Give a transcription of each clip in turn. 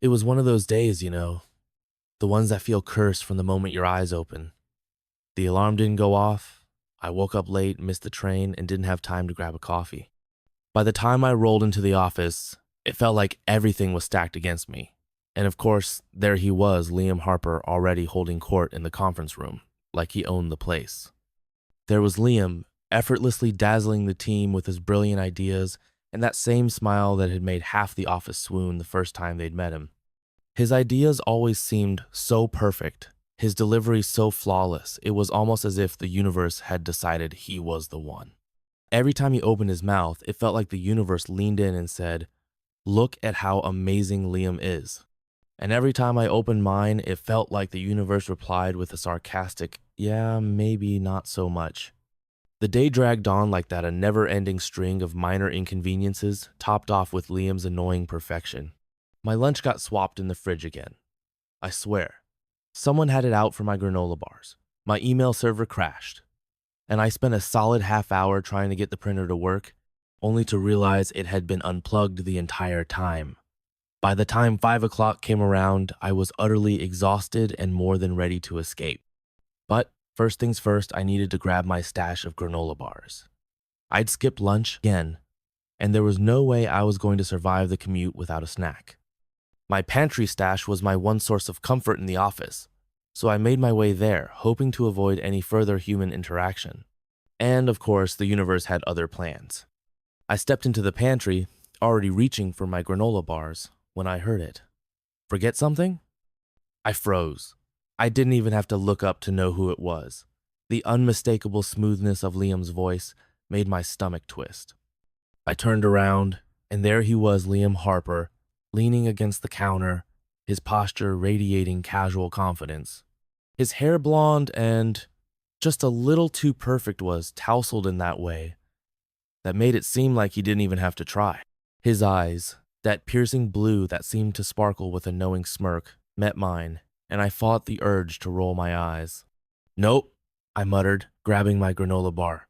It was one of those days, the ones that feel cursed from the moment your eyes open. The alarm didn't go off. I woke up late, missed the train, and didn't have time to grab a coffee. By the time I rolled into the office, it felt like everything was stacked against me. And of course, there he was, Liam Harper, already holding court in the conference room, like he owned the place. There was Liam, effortlessly dazzling the team with his brilliant ideas and that same smile that had made half the office swoon the first time they'd met him. His ideas always seemed so perfect, his delivery so flawless, it was almost as if the universe had decided he was the one. Every time he opened his mouth, it felt like the universe leaned in and said, "Look at how amazing Liam is." And every time I opened mine, it felt like the universe replied with a sarcastic, "Yeah, maybe not so much." The day dragged on like that, a never-ending string of minor inconveniences, topped off with Liam's annoying perfection. My lunch got swapped in the fridge again. I swear. Someone had it out for my granola bars. My email server crashed. And I spent a solid half hour trying to get the printer to work, only to realize it had been unplugged the entire time. By the time 5 o'clock came around, I was utterly exhausted and more than ready to escape. But first things first, I needed to grab my stash of granola bars. I'd skipped lunch again, and there was no way I was going to survive the commute without a snack. My pantry stash was my one source of comfort in the office, so I made my way there, hoping to avoid any further human interaction. And of course, the universe had other plans. I stepped into the pantry, already reaching for my granola bars, when I heard it. Forget something? I froze. I didn't even have to look up to know who it was. The unmistakable smoothness of Liam's voice made my stomach twist. I turned around, and there he was, Liam Harper, leaning against the counter, his posture radiating casual confidence. His hair blonde and just a little too perfect was tousled in that way that made it seem like he didn't even have to try. His eyes, that piercing blue that seemed to sparkle with a knowing smirk, met mine, and I fought the urge to roll my eyes. "Nope," I muttered, grabbing my granola bar.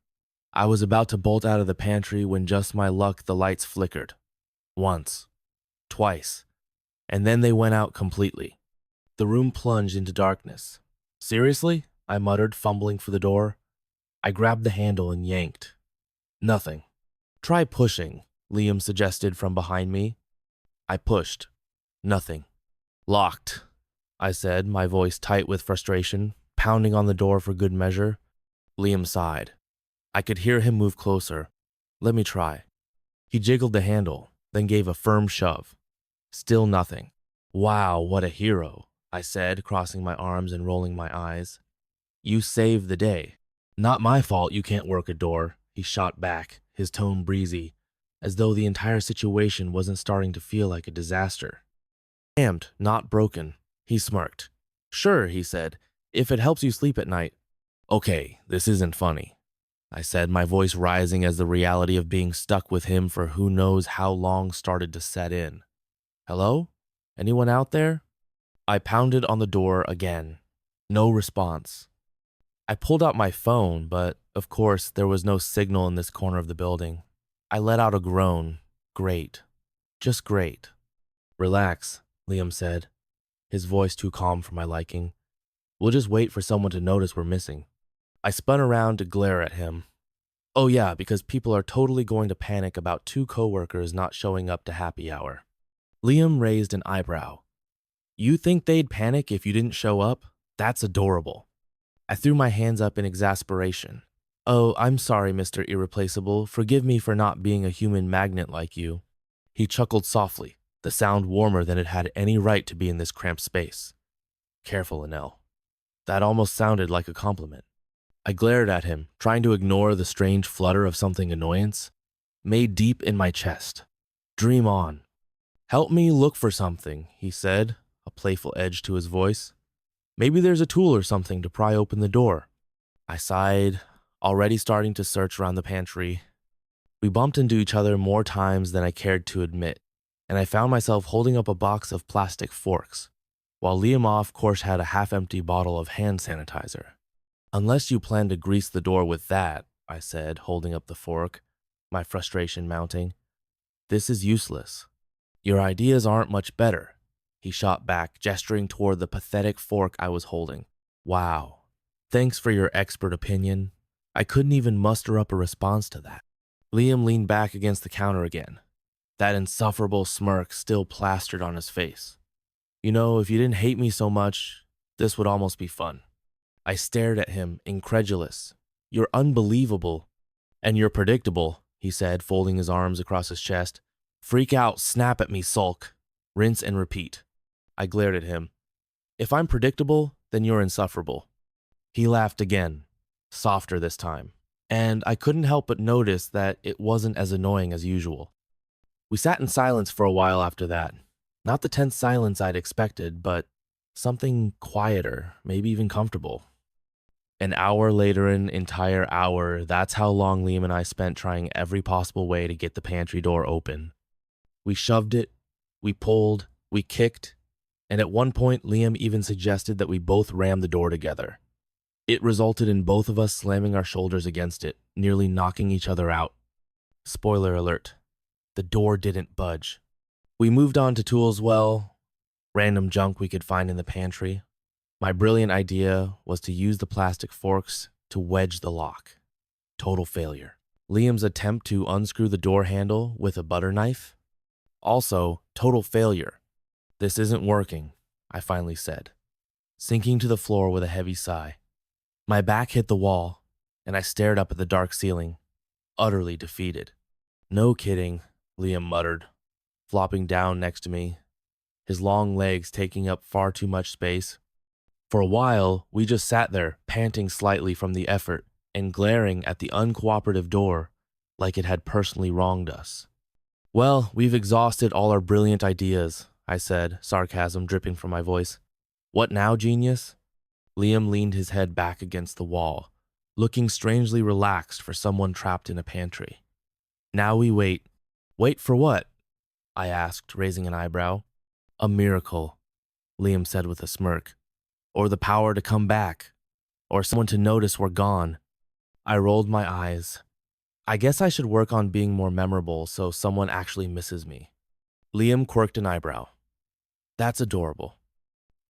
I was about to bolt out of the pantry when just my luck the lights flickered. Once. Twice. And then they went out completely. The room plunged into darkness. "Seriously?" I muttered, fumbling for the door. I grabbed the handle and yanked. Nothing. "Try pushing," Liam suggested from behind me. I pushed. Nothing. "Locked," I said, my voice tight with frustration, pounding on the door for good measure. Liam sighed. I could hear him move closer. "Let me try." He jiggled the handle, then gave a firm shove. Still nothing. "Wow, what a hero," I said, crossing my arms and rolling my eyes. "You saved the day." "Not my fault you can't work a door," he shot back, his tone breezy, as though the entire situation wasn't starting to feel like a disaster. "Jammed, not broken," he smirked. "Sure," he said, "if it helps you sleep at night." "Okay, this isn't funny," I said, my voice rising as the reality of being stuck with him for who knows how long started to set in. "Hello? Anyone out there?" I pounded on the door again. No response. I pulled out my phone, but of course there was no signal in this corner of the building. I let out a groan. Great. Just great. "Relax," Liam said, his voice too calm for my liking. "We'll just wait for someone to notice we're missing." I spun around to glare at him. "Oh yeah, because people are totally going to panic about 2 coworkers not showing up to happy hour." Liam raised an eyebrow. "You think they'd panic if you didn't show up? That's adorable." I threw my hands up in exasperation. "Oh, I'm sorry, Mr. Irreplaceable. Forgive me for not being a human magnet like you." He chuckled softly, the sound warmer than it had any right to be in this cramped space. "Careful, Anel." That almost sounded like a compliment. I glared at him, trying to ignore the strange flutter of something annoyance, made deep in my chest. "Dream on." "Help me look for something," he said, a playful edge to his voice. "Maybe there's a tool or something to pry open the door." I sighed, already starting to search around the pantry. We bumped into each other more times than I cared to admit, and I found myself holding up a box of plastic forks, while Liam of course had a half-empty bottle of hand sanitizer. "Unless you plan to grease the door with that," I said, holding up the fork, my frustration mounting. "This is useless." "Your ideas aren't much better," he shot back, gesturing toward the pathetic fork I was holding. Wow. Thanks for your expert opinion. I couldn't even muster up a response to that. Liam leaned back against the counter again, that insufferable smirk still plastered on his face. You know, if you didn't hate me so much, this would almost be fun. I stared at him, incredulous. You're unbelievable. And you're predictable, he said, folding his arms across his chest. Freak out, snap at me, sulk. Rinse and repeat. I glared at him. If I'm predictable, then you're insufferable. He laughed again, softer this time, and I couldn't help but notice that it wasn't as annoying as usual. We sat in silence for a while after that. Not the tense silence I'd expected, but something quieter, maybe even comfortable. An hour later, an entire hour, that's how long Liam and I spent trying every possible way to get the pantry door open. We shoved it, we pulled, we kicked, and at one point Liam even suggested that we both ram the door together. It resulted in both of us slamming our shoulders against it, nearly knocking each other out. Spoiler alert, the door didn't budge. We moved on to tools, well, random junk we could find in the pantry. My brilliant idea was to use the plastic forks to wedge the lock. Total failure. Liam's attempt to unscrew the door handle with a butter knife? Also, total failure. This isn't working, I finally said, sinking to the floor with a heavy sigh. My back hit the wall, and I stared up at the dark ceiling, utterly defeated. No kidding, Liam muttered, flopping down next to me, his long legs taking up far too much space. For a while, we just sat there, panting slightly from the effort and glaring at the uncooperative door like it had personally wronged us. Well, we've exhausted all our brilliant ideas, I said, sarcasm dripping from my voice. What now, genius? Liam leaned his head back against the wall, looking strangely relaxed for someone trapped in a pantry. Now we wait. Wait for what? I asked, raising an eyebrow. A miracle, Liam said with a smirk. Or the power to come back. Or someone to notice we're gone. I rolled my eyes. I guess I should work on being more memorable so someone actually misses me. Liam quirked an eyebrow. That's adorable.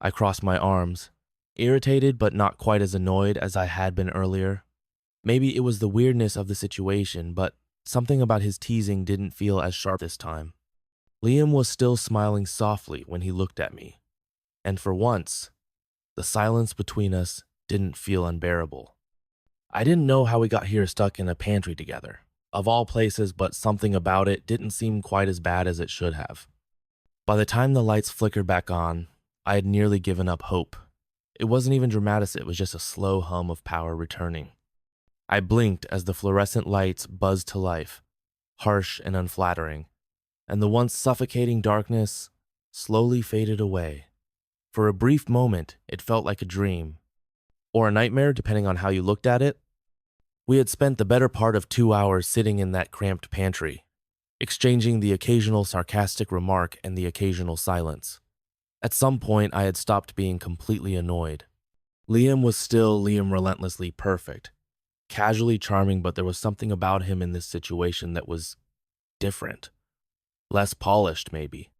I crossed my arms, irritated but not quite as annoyed as I had been earlier. Maybe it was the weirdness of the situation, but something about his teasing didn't feel as sharp this time. Liam was still smiling softly when he looked at me, and for once, the silence between us didn't feel unbearable. I didn't know how we got here stuck in a pantry together, of all places, but something about it didn't seem quite as bad as it should have. By the time the lights flickered back on, I had nearly given up hope. It wasn't even dramatic, it was just a slow hum of power returning. I blinked as the fluorescent lights buzzed to life, harsh and unflattering, and the once suffocating darkness slowly faded away. For a brief moment, it felt like a dream, or a nightmare depending on how you looked at it. We had spent the better part of 2 hours sitting in that cramped pantry, exchanging the occasional sarcastic remark and the occasional silence. At some point, I had stopped being completely annoyed. Liam was still Liam relentlessly perfect, casually charming, but there was something about him in this situation that was different, less polished maybe.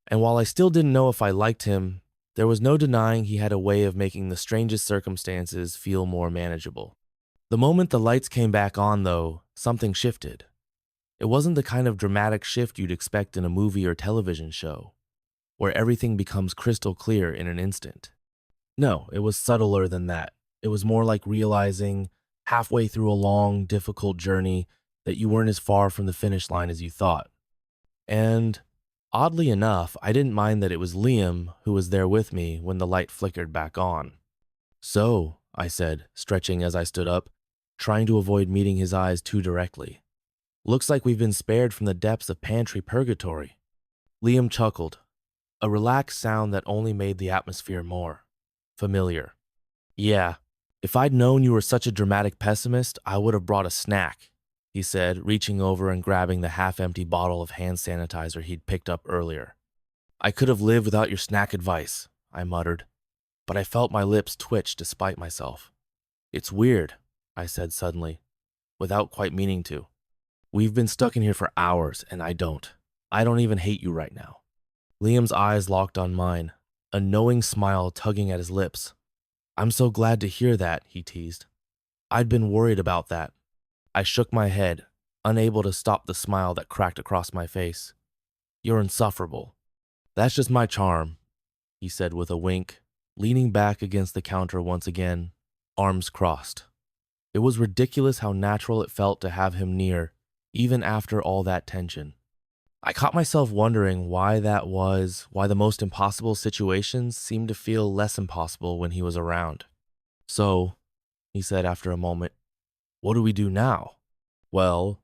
And while I still didn't know if I liked him, there was no denying he had a way of making the strangest circumstances feel more manageable. The moment the lights came back on, though, something shifted. It wasn't the kind of dramatic shift you'd expect in a movie or television show, where everything becomes crystal clear in an instant. No, it was subtler than that. It was more like realizing, halfway through a long, difficult journey, that you weren't as far from the finish line as you thought. And oddly enough, I didn't mind that it was Liam who was there with me when the light flickered back on. So, I said, stretching as I stood up, trying to avoid meeting his eyes too directly. Looks like we've been spared from the depths of pantry purgatory. Liam chuckled, a relaxed sound that only made the atmosphere more familiar. Yeah, if I'd known you were such a dramatic pessimist, I would have brought a snack, he said, reaching over and grabbing the half-empty bottle of hand sanitizer he'd picked up earlier. I could have lived without your snack advice, I muttered, but I felt my lips twitch despite myself. It's weird, I said suddenly, without quite meaning to. We've been stuck in here for hours, and I don't even hate you right now. Liam's eyes locked on mine, a knowing smile tugging at his lips. I'm so glad to hear that, he teased. I'd been worried about that. I shook my head, unable to stop the smile that cracked across my face. You're insufferable. That's just my charm, he said with a wink, leaning back against the counter once again, arms crossed. It was ridiculous how natural it felt to have him near, even after all that tension. I caught myself wondering why that was, why the most impossible situations seemed to feel less impossible when he was around. So, he said after a moment, what do we do now? Well,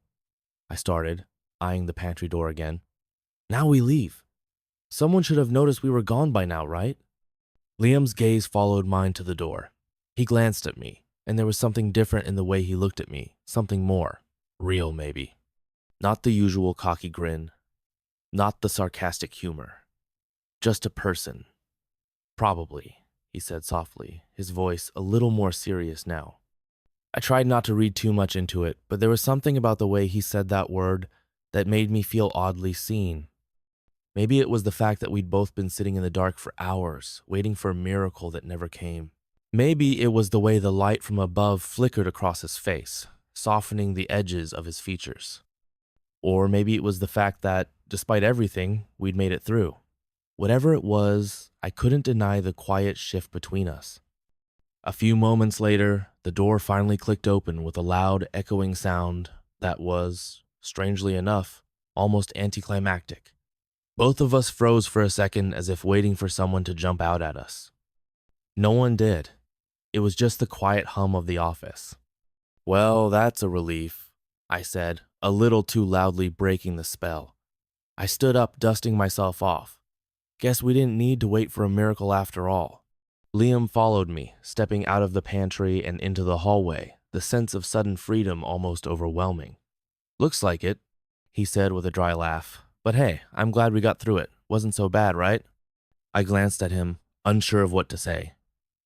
I started, eyeing the pantry door again. Now we leave. Someone should have noticed we were gone by now, right? Liam's gaze followed mine to the door. He glanced at me, and there was something different in the way he looked at me, something more. Real, maybe. Not the usual cocky grin. Not the sarcastic humor. Just a person. Probably, he said softly, his voice a little more serious now. I tried not to read too much into it, but there was something about the way he said that word that made me feel oddly seen. Maybe it was the fact that we'd both been sitting in the dark for hours, waiting for a miracle that never came. Maybe it was the way the light from above flickered across his face, softening the edges of his features. Or maybe it was the fact that, despite everything, we'd made it through. Whatever it was, I couldn't deny the quiet shift between us. A few moments later, the door finally clicked open with a loud, echoing sound that was, strangely enough, almost anticlimactic. Both of us froze for a second as if waiting for someone to jump out at us. No one did. It was just the quiet hum of the office. Well, that's a relief, I said, a little too loudly breaking the spell. I stood up, dusting myself off. Guess we didn't need to wait for a miracle after all. Liam followed me, stepping out of the pantry and into the hallway, the sense of sudden freedom almost overwhelming. Looks like it, he said with a dry laugh. But hey, I'm glad we got through it. Wasn't so bad, right? I glanced at him, unsure of what to say.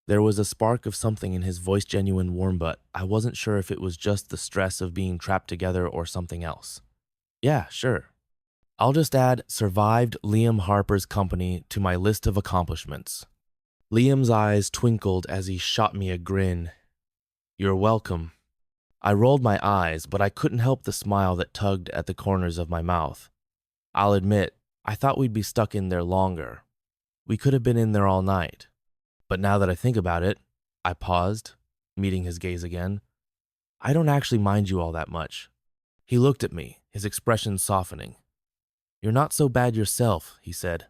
There was a spark of something in his voice, genuine warm, but I wasn't sure if it was just the stress of being trapped together or something else. Yeah, sure. I'll just add survived Liam Harper's company to my list of accomplishments. Liam's eyes twinkled as he shot me a grin. You're welcome. I rolled my eyes, but I couldn't help the smile that tugged at the corners of my mouth. I'll admit, I thought we'd be stuck in there longer. We could have been in there all night. But now that I think about it, I paused, meeting his gaze again. I don't actually mind you all that much. He looked at me, his expression softening. You're not so bad yourself, he said,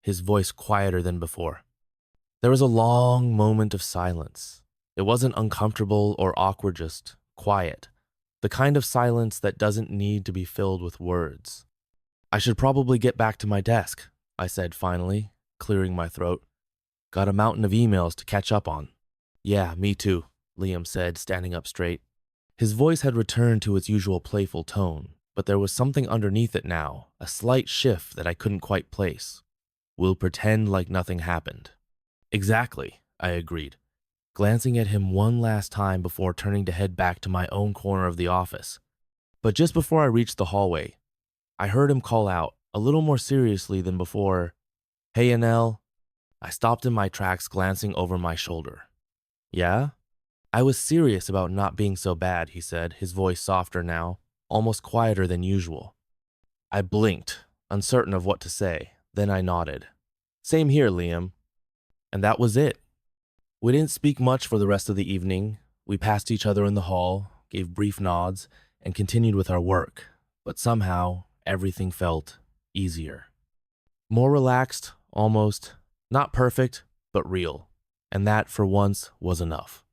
his voice quieter than before. There was a long moment of silence. It wasn't uncomfortable or awkward, just quiet. The kind of silence that doesn't need to be filled with words. I should probably get back to my desk, I said finally, clearing my throat. Got a mountain of emails to catch up on. Yeah, me too, Liam said, standing up straight. His voice had returned to its usual playful tone, but there was something underneath it now, a slight shift that I couldn't quite place. We'll pretend like nothing happened. Exactly, I agreed, glancing at him one last time before turning to head back to my own corner of the office. But just before I reached the hallway, I heard him call out, a little more seriously than before, Hey, Anel. I stopped in my tracks, glancing over my shoulder. Yeah? I was serious about not being so bad, he said, his voice softer now, almost quieter than usual. I blinked, uncertain of what to say, then I nodded. Same here, Liam. And that was it. We didn't speak much for the rest of the evening. We passed each other in the hall, gave brief nods, and continued with our work. But somehow, everything felt easier. More relaxed, almost. Not perfect, but real. And that, for once, was enough.